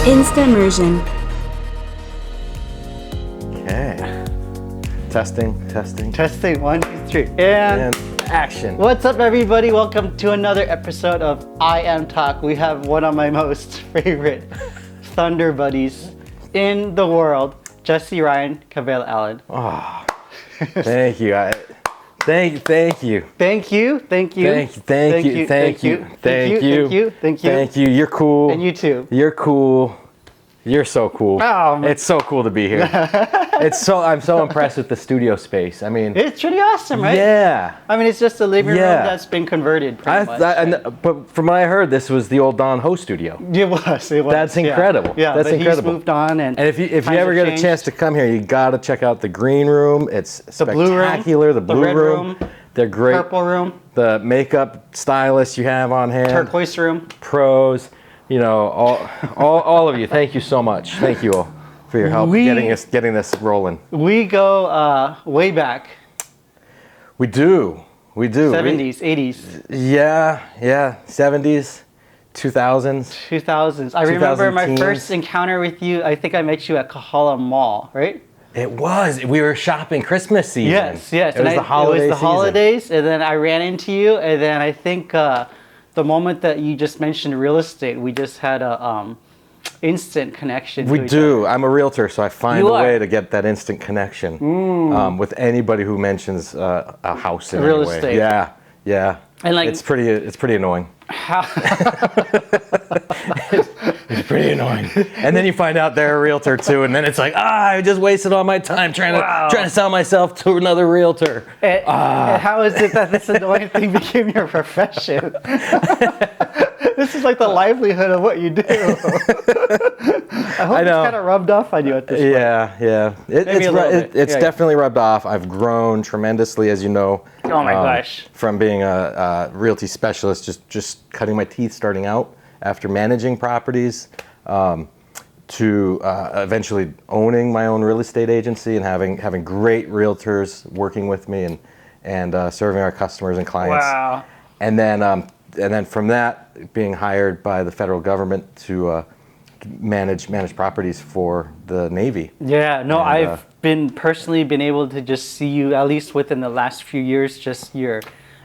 instaMERSION. Okay. Testing. Testing, 1, 2, 3, and action. What's up, everybody? Welcome to another episode of I Am Talk. We have one of my most favorite Thunder buddies in the world, Ryan Kawela Allen. Oh, thank you. Thank you. Thank you. Thank you. You're cool. And you too. You're cool. You're so cool. Oh, it's so cool to be here. I'm so impressed with the studio space. I mean, it's pretty awesome, right? Yeah. I mean, it's just a living room that's been converted pretty much. But from what I heard, this was the old Don Ho studio. It was. That's incredible. Yeah, that's incredible. He's moved on, and if you ever get a chance to come here, you gotta check out the green room. It's spectacular. The blue room. They're great. Purple room. The makeup stylists you have on hand. Turquoise room. Pros. You know, all of you. Thank you so much. Thank you all for your help getting this rolling. We go way back. We do. 70s, 80s. Yeah. 70s, 2000s. 2000s. I remember my first encounter with you. I think I met you at Kahala Mall, right? It was. We were shopping Christmas season. Yes. It was the holidays, and then I ran into you, and then I think the moment that you just mentioned real estate, we just had a instant connection. We do. I'm a realtor, so I find a way to get that instant connection with anybody who mentions a house in real any way. estate. Yeah. And it's pretty annoying. It's pretty annoying. And then you find out they're a realtor too, and then it's like, I just wasted all my time trying to sell myself to another realtor. And how is it that this annoying thing became your profession? This is like the livelihood of what you do. I hope it's kind of rubbed off on you at this point. Yeah. It's definitely rubbed off. I've grown tremendously, as you know. Oh my gosh. From being a realty specialist, just cutting my teeth starting out after managing properties, to eventually owning my own real estate agency and having great realtors working with me and serving our customers and clients. Wow. And then from that, being hired by the federal government to manage properties for the Navy. Yeah, no, I've personally been able to just see you, at least within the last few years, just your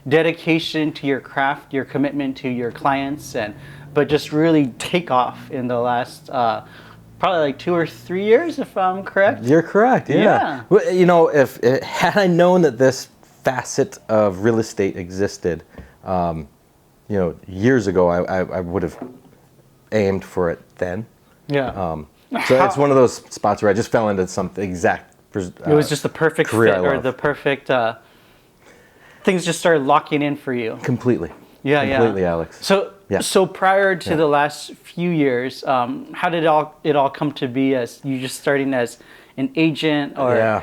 dedication to your craft, your commitment to your clients, but just really take off in the last probably like 2 or 3 years, if I'm correct. You're correct. Yeah. Well, you know, had I known that this facet of real estate existed, years ago, I would have aimed for it then. Yeah. So it's one of those spots where I just fell into something exact. It was just the perfect fit, or the perfect things just started locking in for you. Completely. Yeah. Completely, Alex. So prior to the last few years, how did it all come to be? As you just starting as an agent, or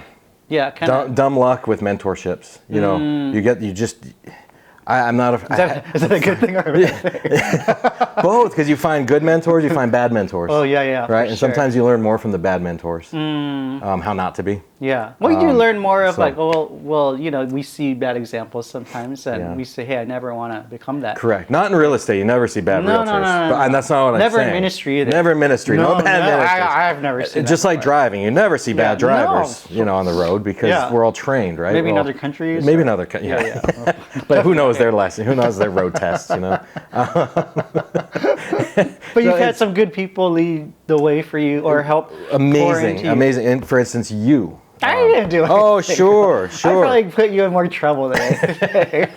kind of dumb luck with mentorships. You know, I'm not Is that a good thing or a bad thing? Both, because you find good mentors, you find bad mentors. Oh, yeah. Right? And sometimes you learn more from the bad mentors, how not to be. Yeah. Well, you learn more of we see bad examples sometimes, and we say, hey, I never want to become that. Correct. Not in real estate. You never see bad realtors. No. And that's not what I'm saying. Never in ministry either. Never in ministry. No bad ministers. I've never seen that. Just like driving. You never see bad drivers, on the road, because we're all trained, right? Maybe in other countries. Maybe in other countries. Yeah. But who knows their lesson? Who knows their road tests, But you've had some good people lead the way for you or help. Amazing. And for instance, you. I didn't do anything. Oh, sure. I probably put you in more trouble than anything.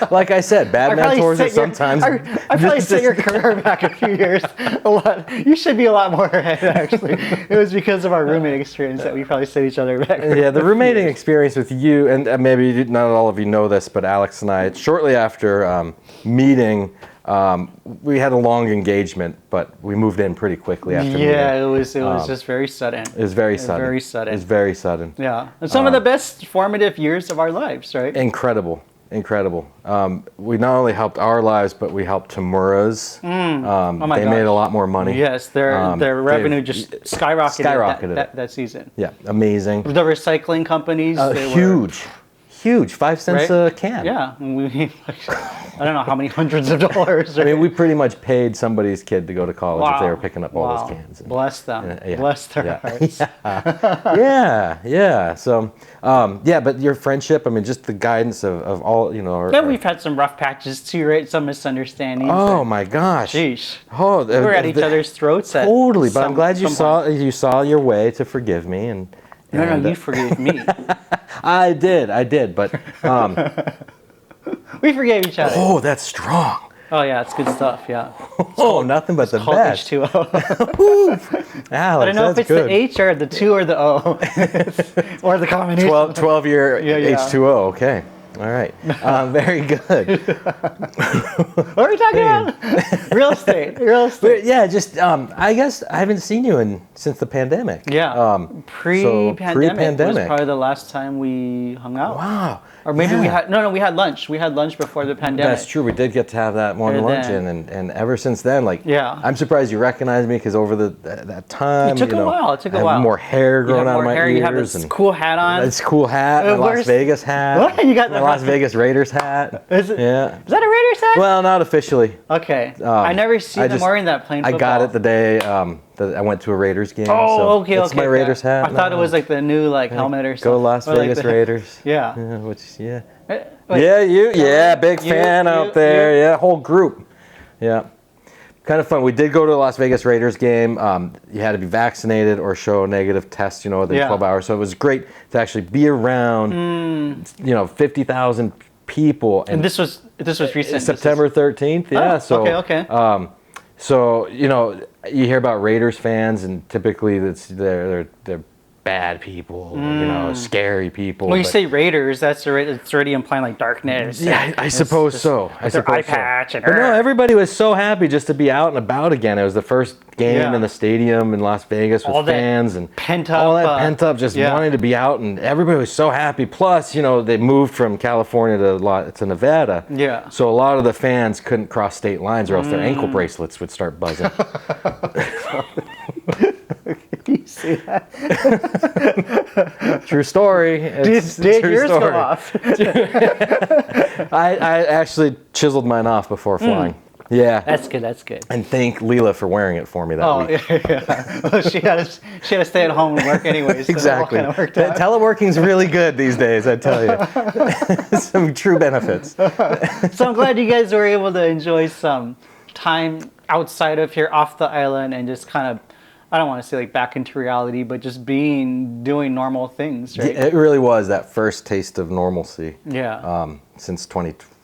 Like I said, bad mentors are sometimes. I probably set your career back a few years. A lot. You should be a lot more ahead, actually. It was because of our roommate experience that we probably set each other back. Yeah, the roommating experience with you, and maybe not all of you know this, but Alex and I, shortly after meeting, we had a long engagement, but we moved in pretty quickly after meeting. Yeah, it was just very sudden. It was very sudden. Yeah, and some of the best formative years of our lives, right? Incredible. We not only helped our lives, but we helped Tamura's. They made a lot more money. Yes, their revenue just skyrocketed that season. Yeah, amazing. The recycling companies, huge. 5 cents a can. Yeah, I don't know how many hundreds of dollars. I mean, we pretty much paid somebody's kid to go to college if they were picking up all Wow. those cans. Bless them. Yeah. Bless their hearts. Yeah. So, but your friendship, I mean, just the guidance of all, Yeah, we've had some rough patches too, right? Some misunderstandings. Oh my gosh. Sheesh. Oh, We're at each other's throats. Totally, but I'm glad you saw your way to forgive me and. No, you forgave me. I did, but we forgave each other. oh, that's strong. Oh yeah, it's good stuff. Yeah. Oh, nothing but the best. H2O. Alex, I don't know if it's good. the H or the 2 or the O, or the combination. 12-year Yeah. H2O. Okay. All right. Very good. What are we talking about? Real estate. But yeah, just I guess I haven't seen you since the pandemic. Yeah. Pre-pandemic was pre-pandemic. probably the last time we hung out. Wow. Or maybe we had we had lunch. We had lunch before the pandemic. That's true. We did get to have that one And lunch, then- and ever since then, Yeah. I'm surprised you recognized me because over that time, It took a while. It took I a have while. more hair growing out of my ears. You have this cool hat on. This cool hat, my Las Where's- Vegas hat. What? You got my the- Las Vegas Raiders hat. Is it- Yeah. Is that a Raiders hat? Well, not officially. Okay. I never see them wearing that playing I football. got it the day that I went to a Raiders game. Oh, so okay. It's my Raiders hat. I thought it was like the new helmet or something. Go Las Or like Vegas the- Raiders. Yeah. Wait, Yeah, big fan you- out there. Yeah, whole group. Yeah. Kind of fun. We did go to a Las Vegas Raiders game. You had to be vaccinated or show a negative test, within 12 hours. So it was great to actually be around, 50,000 people. And this was recent. September 13th. Yeah. So Okay. So you hear about Raiders fans, and typically they're bad people, scary people. When you but- say Raiders, it's already implying like darkness. Yeah, I suppose so. I With their suppose eye so. patch and But no, everybody was so happy just to be out and about again. It was the first game in the stadium in Las Vegas with All that fans and pent-up, pent up, just wanting to be out, and everybody was so happy. Plus, they moved from California to Nevada. Yeah. So a lot of the fans couldn't cross state lines, or else their ankle bracelets would start buzzing. You see that? True story. It's a Did true yours story. go off? I actually chiseled mine off before flying. Yeah. That's good. And thank Leela for wearing it for me that week. Yeah. Well, she had to stay at home and work anyways. So Exactly. It all kind of worked out. Teleworking's really good these days, I tell you. Some true benefits. So I'm glad you guys were able to enjoy some time outside of here, off the island, and just kind of, I don't want to say like back into reality, but just doing normal things, right? It really was that first taste of normalcy. Yeah. Since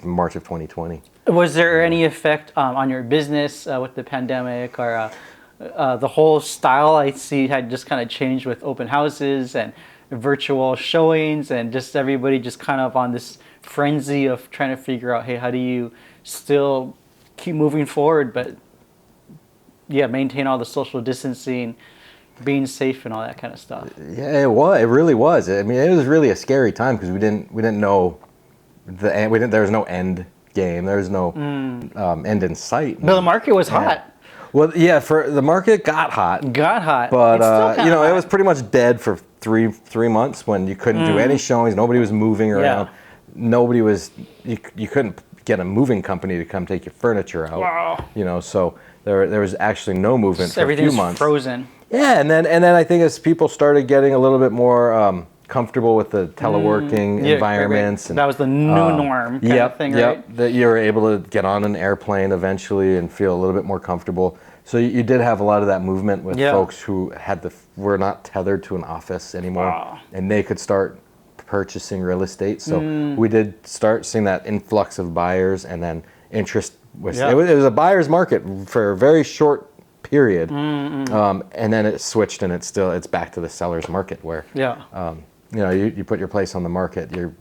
March of 2020. Was there any effect on your business with the pandemic, or the whole style I see had just kind of changed with open houses and virtual showings, and just everybody just kind of on this frenzy of trying to figure out, hey, how do you still keep moving forward, but maintain all the social distancing, being safe, and all that kind of stuff? Yeah, it was. It really was. I mean, it was really a scary time because we didn't know the end. There was no end game. There was no end in sight. But the market was hot. Well, yeah, for the market got hot, But but it's still it was pretty much dead for three months when you couldn't do any showings. Nobody was moving around. Nobody was. You couldn't get a moving company to come take your furniture out. Wow. So there was actually no movement for a few months. Everything's frozen. Yeah, and then I think as people started getting a little bit more comfortable with the teleworking environments, and that was the new norm kind of thing, right? That you were able to get on an airplane eventually and feel a little bit more comfortable. So you did have a lot of that movement with folks who were not tethered to an office anymore, and they could start purchasing real estate. So we did start seeing that influx of buyers, and then interest was it was a buyer's market for a very short period, and then it switched, and it's back to the seller's market where you put your place on the market, you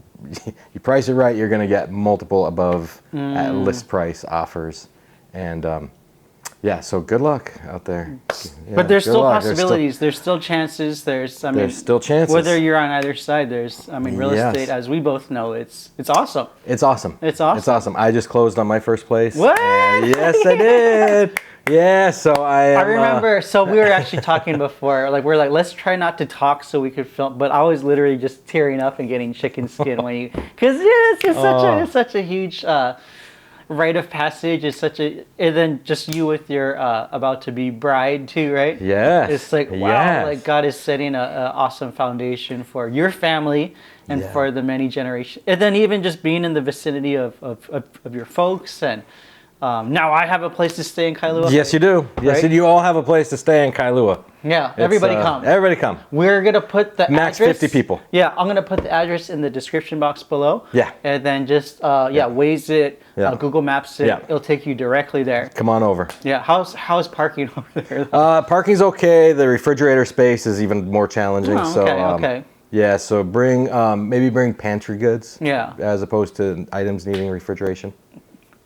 price it right, you're going to get multiple above at list price offers, and so good luck out there. But there's still possibilities. There's still chances. There's still chances. Whether you're on either side, real estate, as we both know, it's awesome. It's awesome. It's awesome. It's awesome. I just closed on my first place. What? Yes, I did. Yeah, so I remember, so we were actually talking before, we're like, let's try not to talk so we could film, but I was literally just tearing up and getting chicken skin because it's such a huge, rite of passage is such a, and then just you with your about to be bride too, right? Yes. It's like, wow, Yes. like God is setting a awesome foundation for your family and Yeah. for the many generations. And then even just being in the vicinity of your folks. And now I have a place to stay in Kailua. Yes, you do. Yes, Right? and you all have a place to stay in Kailua. Yeah, It's, everybody come. Everybody come. We're going to put the Max address. 50 people. Yeah, I'm going to put the address in the description box below. Yeah. And then just, Waze it, Yeah. Google Maps it. Yeah. It'll take you directly there. Come on over. Yeah, how's parking over there? Parking's okay. The refrigerator space is even more challenging. Oh, so, okay, okay. Yeah, so maybe bring pantry goods. Yeah. As opposed to items needing refrigeration.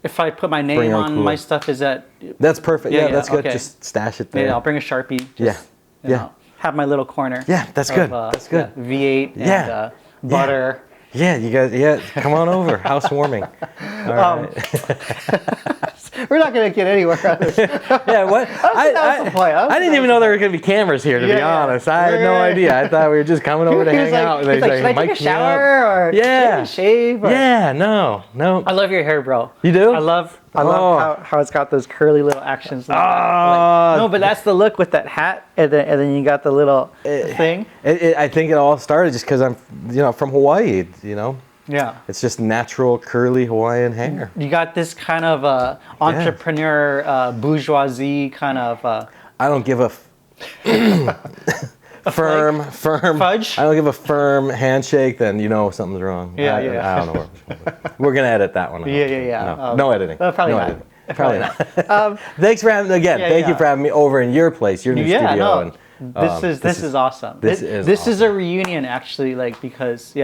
If I put my Bring name your own on cooler. my stuff, is that... That's perfect. Yeah, Yeah, yeah, that's good. okay. Just stash it there. Yeah, I'll bring a Sharpie. Just, Yeah, yeah. Have my little corner. Yeah, that's good. That's good. Yeah, V8 and Yeah. butter. Yeah, you guys. Yeah, come on over. Housewarming. All right. We're not going to get anywhere on this. Yeah, what? that was the point. I didn't even know there were going to be cameras here, to be Yeah, yeah. honest. I had no Right. idea. I thought we were just coming over to He was hang like- out. he's like, should I take a mic me up. shower or Yeah. shave? Or... Yeah, no. I love your hair, bro. You do? I love Oh. how it's got those curly little actions. Like Ah. no, but that's the look with that hat, and then you got the little thing. I think it all started just because I'm, from Hawaii, Yeah. It's just natural, curly Hawaiian hair. You got this kind of entrepreneur, bourgeoisie kind of. I don't give a firm. Fudge? I don't give a firm handshake. Then something's wrong. Yeah, I yeah. don't know. We're gonna edit that one out. Yeah. No editing. Probably no not. editing. Probably not. Thanks for having again. Yeah, Thank you yeah. for having me over in your place, your new Yeah, studio. no. And, This is awesome. this This is is a reunion actually, because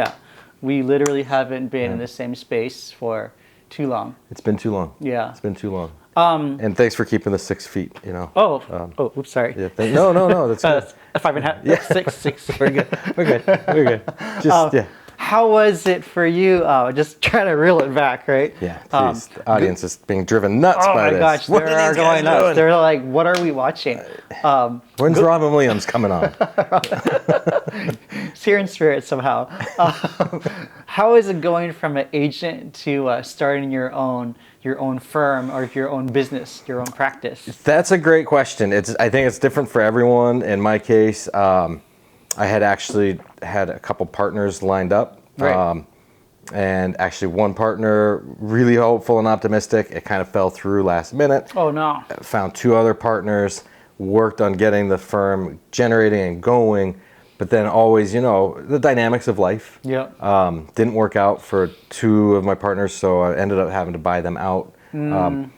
we literally haven't been in the same space for too long. it's been too long. Yeah. It's been too long. And thanks for keeping the 6 feet. Oops, sorry. Yeah, no, that's good. 5.5, 6. We're good. We're good. Just yeah. How was it for you? Just trying to reel it back, right? Yeah, please. The audience is being driven nuts Oh by my this. gosh, What they are are these guys going nuts. doing? They're like, what are we watching? When's Robin Williams coming on? It's here in spirit somehow. How is it going from an agent to starting your own firm or your own business, your own practice? That's a great question. I think it's different for everyone. In my case, I had actually had a couple partners lined up. Right. And actually one partner really hopeful and optimistic. It kind of fell through last minute. Oh no. Found 2 other partners, worked on getting the firm generating and going, but then always, the dynamics of life. Yep. Didn't work out for 2 of my partners, so I ended up having to buy them out.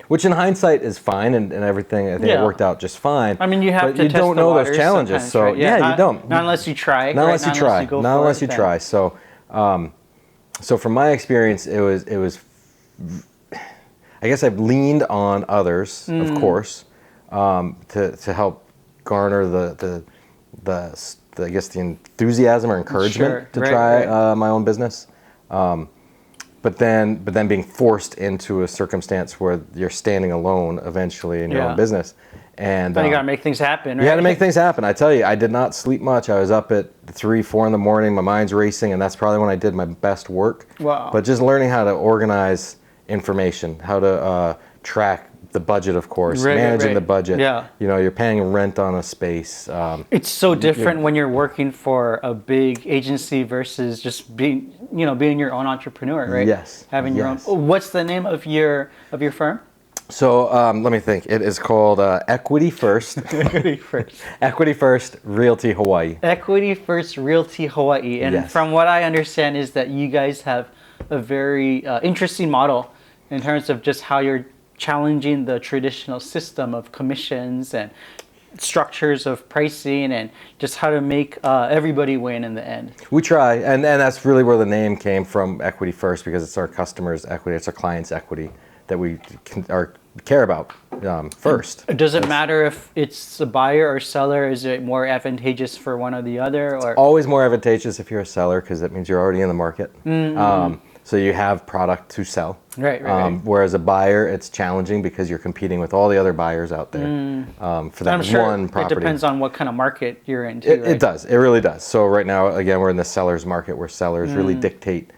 Which in hindsight is fine and everything. I think it worked out just fine. I mean, you have but to you test don't the know those waters challenges, sometimes, so right? you don't. Not unless you try. Not unless you try. go Not for unless it, you then- try. So from my experience, it was. I guess I've leaned on others, of course, to help garner the I guess the enthusiasm or encouragement Sure. to Right, try right. my own business. But then being forced into a circumstance where you're standing alone eventually in your Yeah. own business, and Then you gotta make things happen, right? you had to make things happen. I tell you, I did not sleep much. I was up at 3, 4 in the morning. My mind's racing, and that's probably when I did my best work. Wow. But just learning how to organize information, how to track the budget, of course, Right, managing right. the budget. Yeah. You're paying rent on a space. It's so different when you're working for a big agency versus just being your own entrepreneur, right? Yes, Having your yes. own. What's the name of your firm? So let me think. It is called Equity First. Equity First. Equity First Realty Hawaii. Equity First Realty Hawaii. And Yes. from what I understand is that you guys have a very interesting model in terms of just how you're challenging the traditional system of commissions and structures of pricing and just how to make everybody win in the end. We try, and that's really where the name came from, Equity First, because it's our customers' equity, it's our clients' equity that we care about first. Does it matter if it's a buyer or seller? Is it more advantageous for one or the other? Or Always more advantageous if you're a seller because that means you're already in the market. So you have product to sell. Right. Whereas a buyer, it's challenging because you're competing with all the other buyers out there for that I'm sure one property. it depends on what kind of market you're into. It, right? it does. It really does. So right now, again, we're in the seller's market where sellers really dictate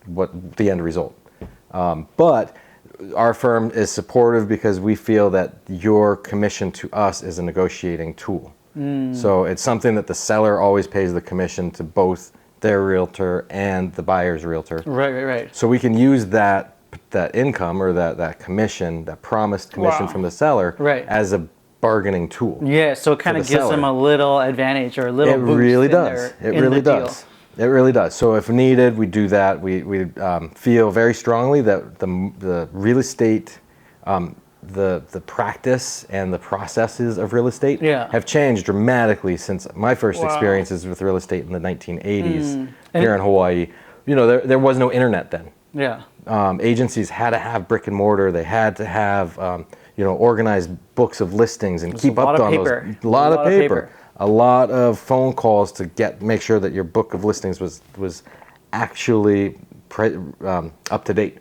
what the end result. But our firm is supportive because we feel that your commission to us is a negotiating tool. So it's something that the seller always pays the commission to both their realtor and the buyer's realtor. Right. So we can use that income or that commission, that promised commission from the seller, as a bargaining tool. Yeah, so it kind of gives them a little advantage or a little boost. It really does. It really does. It really does. So if needed, we do that. We feel very strongly that the real estate, the practice and the processes of real estate have changed dramatically since my first experiences with real estate in the 1980s here in Hawaii. You know, there was no internet then. Yeah. Agencies had to have brick and mortar. They had to have organized books of listings and keep up on those. A lot of paper. A lot of phone calls to make sure that your book of listings was actually up to date.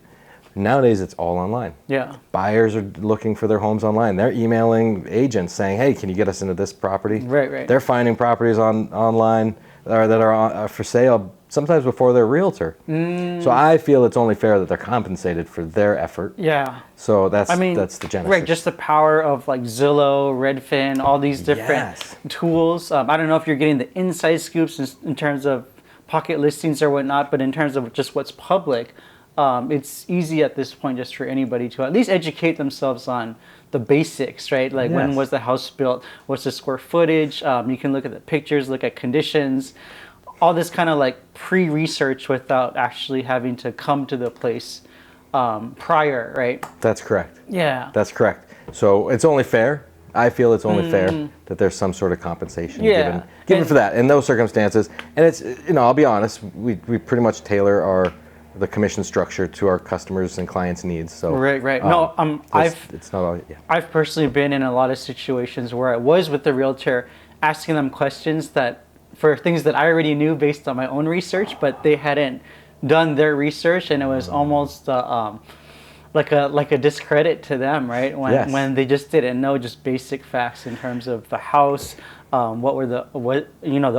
Nowadays, it's all online. Yeah. Buyers are looking for their homes online. They're emailing agents saying, "Hey, can you get us into this property?" Right. They're finding properties online that are for sale sometimes before their realtor. So I feel it's only fair that they're compensated for their effort. Yeah. So that's the genesis. Right, just the power of like Zillow, Redfin, all these different tools. I don't know if you're getting the inside scoops in terms of pocket listings or whatnot, but in terms of just what's public, it's easy at this point just for anybody to at least educate themselves on the basics, right? Like when was the house built? What's the square footage? You can look at the pictures, look at conditions, all this kind of like pre-research without actually having to come to the place prior, right? That's correct. Yeah. That's correct. So it's only fair. I feel it's only fair that there's some sort of compensation given for that in those circumstances. And it's, I'll be honest, we pretty much tailor the commission structure to our customers and clients' needs. So right. I've personally been in a lot of situations where I was with the realtor asking them questions for things that I already knew based on my own research, but they hadn't done their research, and it was almost like a discredit to them, right? When they just didn't know just basic facts in terms of the house, what were the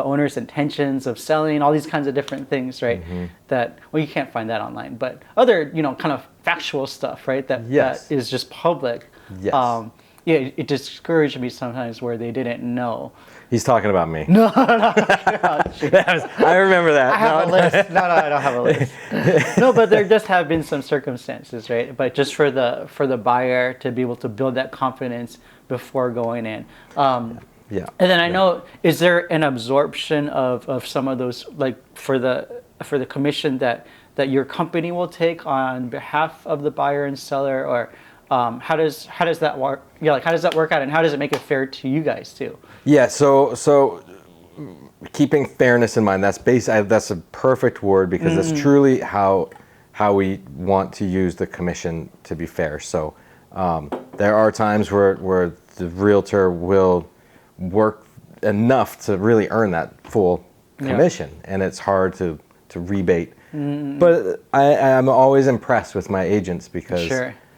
owner's intentions of selling, all these kinds of different things, right? That you can't find that online, but other kind of factual stuff, right? That is just public. It discouraged me sometimes where they didn't know. He's talking about me. No. I remember that. I have a list. No, I don't have a list. No, but there just have been some circumstances, right? But just for the buyer to be able to build that confidence before going in. And then I know, is there an absorption of some of those, like for the commission that your company will take on behalf of the buyer and seller, or how does that work? Yeah, like how does that work out, and how does it make it fair to you guys too? Yeah, so keeping fairness in mind, that's a perfect word, because that's truly how we want to use the commission to be fair. So there are times where the realtor will work enough to really earn that full commission, and it's hard to rebate. But I'm always impressed with my agents because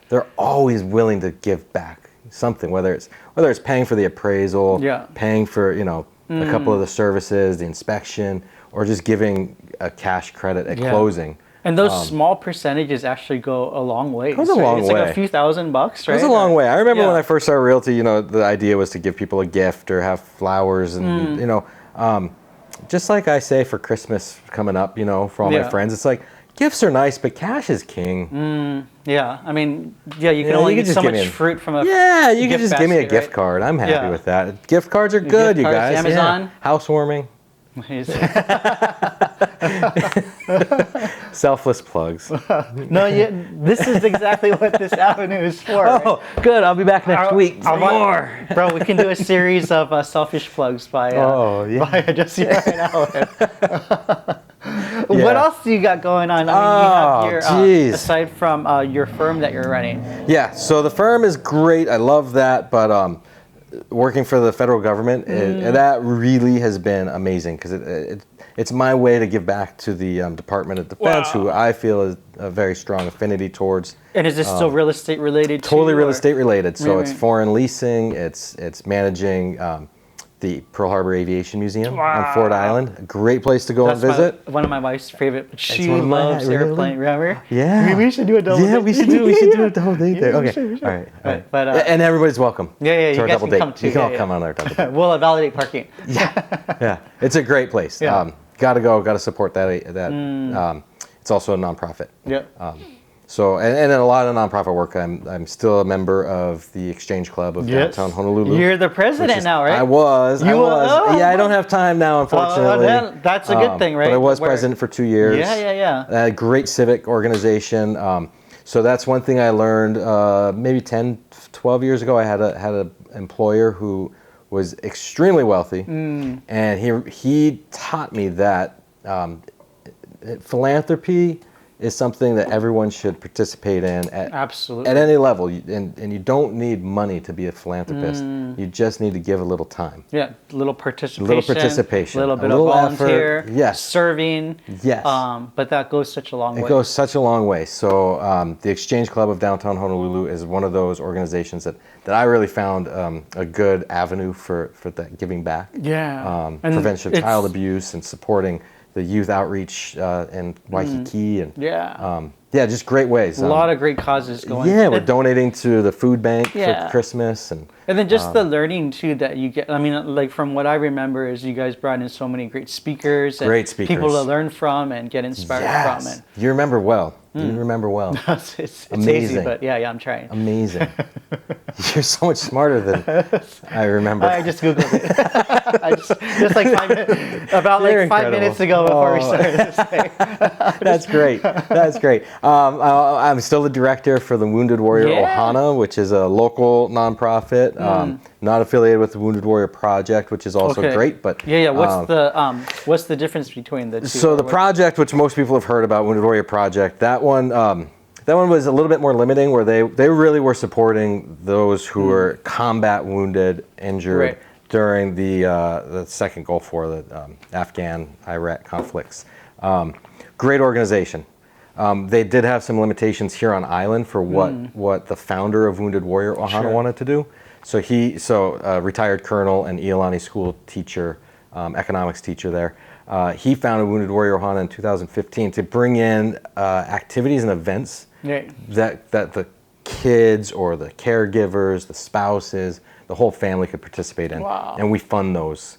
they're always willing to give back something, whether it's paying for the appraisal, paying for a couple of the services, the inspection, or just giving a cash credit at closing. And those small percentages actually go a long way. It goes a long way. It's like a few $1,000, right? It goes a long way. I remember when I first started Realty, the idea was to give people a gift or have flowers, and just like I say for Christmas coming up, for all my friends, it's like, gifts are nice, but cash is king. Yeah, I mean, you can only get so much fruit from a you can just give me a gift card. I'm happy with that. Gift cards are good, you guys. Amazon. Housewarming. Selfless plugs. No, this is exactly what this avenue is for. Oh, right? Good. I'll be back next week for more. Bro, we can do a series of selfish plugs by just right now. What else do you got going on? I mean, you have your, aside from your firm that you're running. Yeah, so the firm is great. I love that, but working for the federal government, that really has been amazing, because it's my way to give back to the Department of Defense, who I feel is a very strong affinity towards. And is this still real estate related? Totally real estate related. So it's foreign leasing. It's managing the Pearl Harbor Aviation Museum Wow. on Ford Island. A great place to go and visit. One of my wife's favorite. She one of my- loves really? airplane. Remember? Yeah. We should do a double Yeah, date. we should do a double date there. Yeah, we Okay. should. All right. But, and everybody's welcome. Yeah, to you our guys double can date. come too. You can all Yeah, come yeah. on our double date. We'll validate parking. Yeah, it's a great place. Yeah. Gotta go. Gotta support that. It's also a nonprofit. Yep. So and in a lot of nonprofit work, I'm still a member of the Exchange Club of downtown Honolulu. You're the president now, right? I was. You was? Oh, yeah, I don't have time now, unfortunately. That's a good thing, right? But I was president for 2 years. Yeah. A great civic organization. So that's one thing I learned maybe 10, 12 years ago. I had an employer who was extremely wealthy, and he taught me that philanthropy is something that everyone should participate in Absolutely. at any level. And you don't need money to be a philanthropist. You just need to give a little time. Yeah, little participation. A little bit little of volunteer. effort. Yes. Serving. Yes. But that goes such a long way. It goes such a long way. So the Exchange Club of downtown Honolulu is one of those organizations that I really found a good avenue for that giving back. Yeah. And Prevention of child abuse and supporting the youth outreach in Waikiki and just great ways. A lot of great causes going. Yeah, we're donating to the food bank Yeah. for Christmas And then just the learning too that you get. I mean, like from what I remember is you guys brought in so many great speakers and people to learn from and get inspired from. And you remember well. You remember well. it's Amazing. easy, but yeah, I'm trying. Amazing. You're so much smarter than I remember. I just Googled it. just like 5 minutes, about You're like 5 incredible. minutes ago before we started this thing. That's great. That's great. I'm still the director for the Wounded Warrior Ohana, which is a local nonprofit, not affiliated with the Wounded Warrior Project, which is also great. But what's the difference between the two? So the project, which most people have heard about, Wounded Warrior Project, that one was a little bit more limiting, where they really were supporting those who were combat wounded, injured during the second Gulf War, the Afghan-Iraq conflicts. Great organization. They did have some limitations here on island for what the founder of Wounded Warrior Ohana wanted to do. So retired colonel and Iolani school teacher, economics teacher there. He founded Wounded Warrior Ohana in 2015 to bring in activities and events that the kids or the caregivers, the spouses, the whole family could participate in. Wow. And we fund those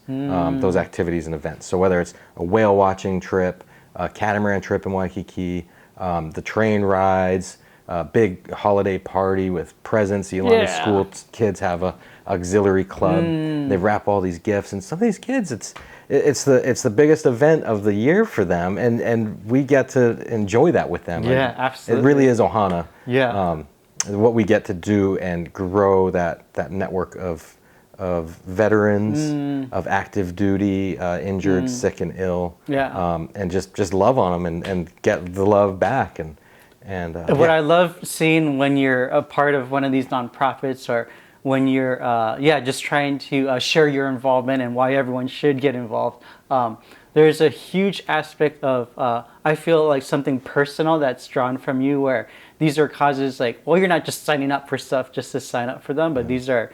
activities and events. So whether it's a whale watching trip, a catamaran trip in Waikiki, the train rides, a big holiday party with presents. Iolani school kids have a auxiliary club. They wrap all these gifts, and some of these kids, it's the biggest event of the year for them, and we get to enjoy that with them. Yeah, and absolutely. It really is Ohana. Yeah. What we get to do and grow that network of veterans, of active duty, injured, sick, and ill. Yeah. And just love on them and get the love back and what I love seeing when you're a part of one of these nonprofits, or when you're just trying to share your involvement and why everyone should get involved. There's a huge aspect of I feel like something personal that's drawn from you, where these are causes like, well, you're not just signing up for stuff just to sign up for them, but these are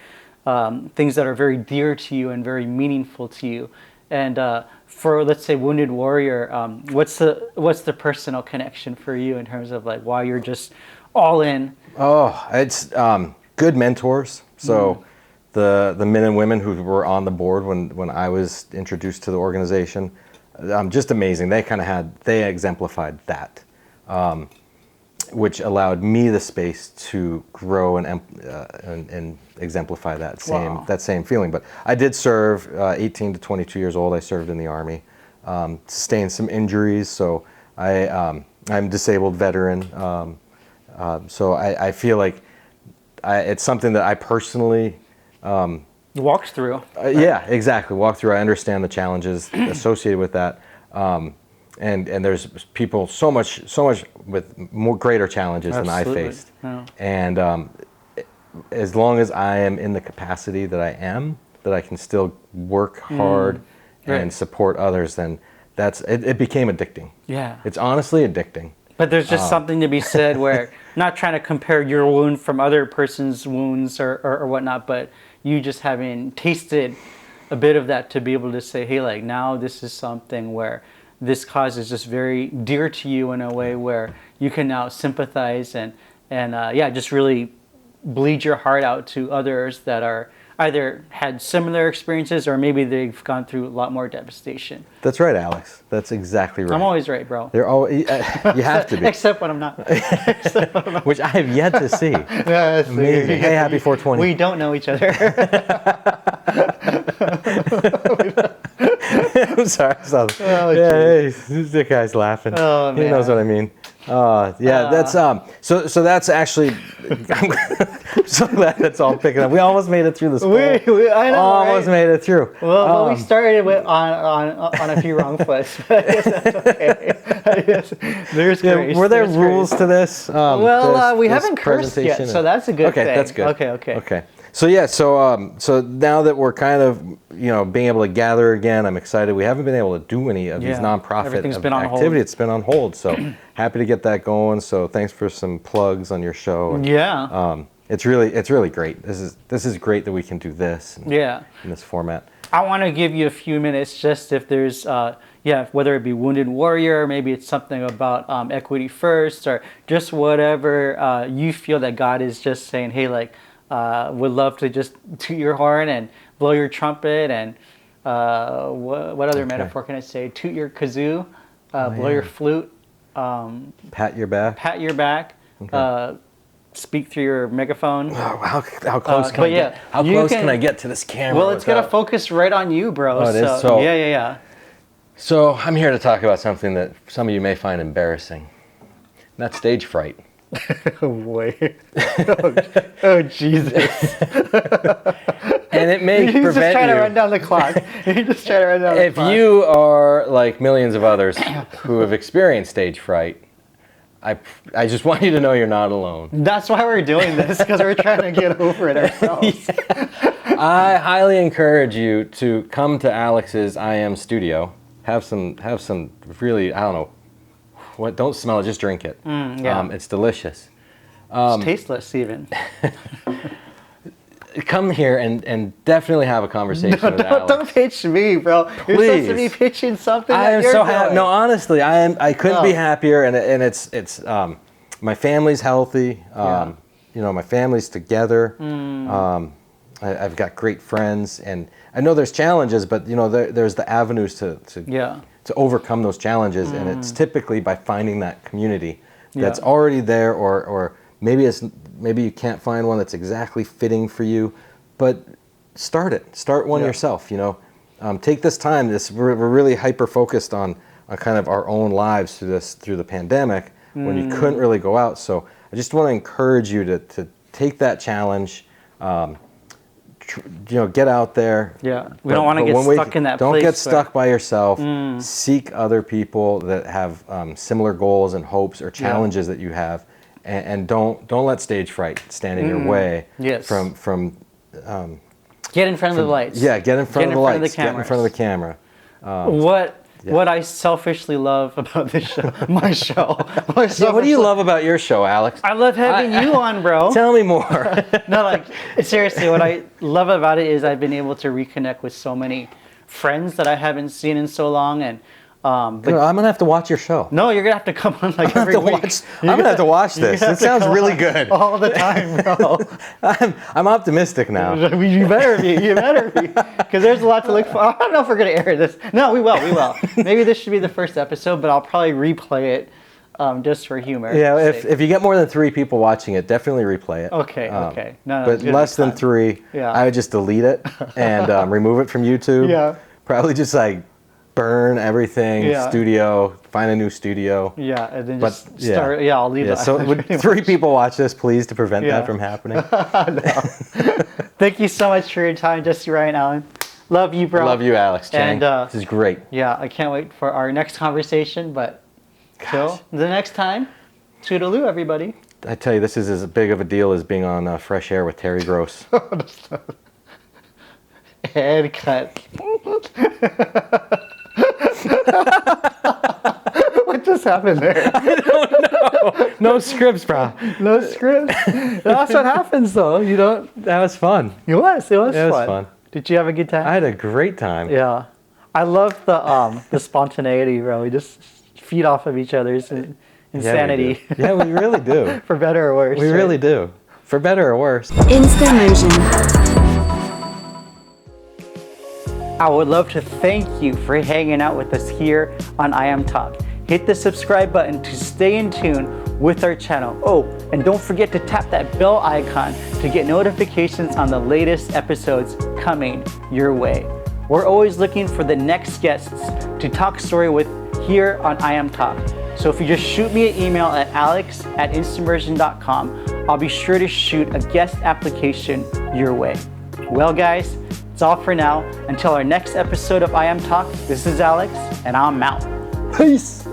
things that are very dear to you and very meaningful to you. And for, let's say, Wounded Warrior, what's the personal connection for you in terms of like why you're just all in? Oh, it's good mentors. So the men and women who were on the board when I was introduced to the organization, just amazing. They exemplified that, which allowed me the space to grow and exemplify that same feeling. But I did serve 18 to 22 years old. I served in the Army, sustained some injuries. So I'm a disabled veteran. So I feel like it's something that I personally walked through. Yeah, exactly. Walk through. I understand the challenges associated with that. And there's people so much with more greater challenges than I faced. Yeah. And as long as I am in the capacity that I can still work hard and support others, then it became addicting. Yeah. It's honestly addicting. But there's just something to be said where, not trying to compare your wound from other person's wounds or whatnot, but you just having tasted a bit of that to be able to say, hey, like now this is something where this cause is just very dear to you in a way where you can now sympathize and yeah, just really bleed your heart out to others that are either had similar experiences or maybe they've gone through a lot more devastation. That's right, Alex. That's exactly right. I'm always right, bro. They're always, you have to be. Except when I'm not. Which I have yet to see. Yes. Amazing. Hey, happy 420. We don't know each other. I'm sorry. Oh, yeah, hey, the guy's laughing. Oh, He man. knows what I mean. Yeah, that's so that's actually I'm so glad that's all picking up. We almost made it through this. I know, almost right? made it through. Well, we started with on a few wrong foots, but I guess that's okay. I guess there's grace. Were there There's rules grace. to this? Well, we this haven't cursed yet, presentation? so that's a good Okay, thing. that's good. Okay. So yeah, so now that we're kind of being able to gather again, I'm excited. We haven't been able to do any of these nonprofit Everything's been on activity. hold. It's been on hold. So happy to get that going. So thanks for some plugs on your show. And, Yeah. it's really great. This is great that we can do this. Yeah. In this format. I want to give you a few minutes just if there's, whether it be Wounded Warrior, maybe it's something about Equity First, or just whatever you feel that God is just saying, hey, like, would love to just toot your horn and blow your trumpet and what other metaphor can I say? Toot your kazoo, blow your flute, pat your back. pat your back, speak through your megaphone. How close can but I get? How you close can- can I get to this camera? Well, it's gonna without- focus right on you, bro. Oh, it is? So- yeah. So I'm here to talk about something that some of you may find embarrassing. And that's stage fright. Oh boy. Oh Jesus. And it may He's just prevent trying to you. run down the clock. He's just trying to run down the If clock. you are like millions of others who have experienced stage fright, I just want you to know you're not alone. That's why we're doing this, because we're trying to get over it ourselves. I highly encourage you to come to Alex's IM studio. Have some really, I don't know, what, don't smell it, just drink it. Yeah. It's delicious. It's tasteless even. Come here and definitely have a conversation with Alex. Don't pitch me, bro. You're supposed to be Please. pitching something I that am you're so doing. happy. No, honestly, I couldn't be No. happier, and it's my family's healthy. My family's together. I've got great friends, and I know there's challenges, but there's the avenues to overcome those challenges, and it's typically by finding that community that's already there, or maybe you can't find one that's exactly fitting for you, but start one yourself. Take this time. We're really hyper focused on kind of our own lives through the pandemic when you couldn't really go out. So I just want to encourage you to take that challenge. Get out there. Yeah, we don't want to get stuck in that Don't place. get stuck by yourself. Seek other people that have similar goals and hopes or challenges that you have, and don't let stage fright stand in your way. Yes. From Get in front of the lights. yeah, get in front of the lights. Get in cameras. front of the camera. What I selfishly love about this show, my show. Yeah, what do you love about your show, Alex? I love having you on, bro. Tell me more. No, like seriously, what I love about it is I've been able to reconnect with so many friends that I haven't seen in so long, and I'm gonna have to watch your show. no, you're gonna have to come on like every week. I'm gonna have to watch this. It sounds really good. All the time, bro. I'm optimistic now. You better be. You better be. Because there's a lot to look for. I don't know if we're going to air this. No, we will. We will. Maybe this should be the first episode, but I'll probably replay it just for humor. Yeah, if you get more than 3 people watching it, definitely replay it. Okay. No, But it's gonna less be than fun. 3, Yeah. I would just delete it and remove it from YouTube. Yeah. Probably just like burn everything, Yeah. studio, find a new studio. Yeah, and then But just start. Yeah, I'll leave Yeah, that. so would 3 people watch this, please, to prevent Yeah. that from happening? Thank you so much for your time, Jesse Ryan Allen. Love you, bro. I love you, Alex Chang. And, this is great. Yeah, I can't wait for our next conversation, but till the next time, toodaloo, everybody. I tell you, this is as big of a deal as being on Fresh Air with Terry Gross. Head cut. What just happened there? No scripts, bro. No script. That's what happens, though. You don't. That was fun. It was It was fun. fun. Did you have a good time? I had a great time. Yeah. I love the spontaneity, bro. We just feed off of each other's insanity. Yeah, we really do. For better or worse. We really do. For better or worse. instaMERSION. I would love to thank you for hanging out with us here on I Am Talk. Hit the subscribe button to stay in tune with our channel. Oh, and don't forget to tap that bell icon to get notifications on the latest episodes coming your way. We're always looking for the next guests to talk story with here on I Am Talk. So if you just shoot me an email at alex@instamersion.com, I'll be sure to shoot a guest application your way. Well guys, it's all for now. Until our next episode of I Am Talk, this is Alex, and I'm out. Peace!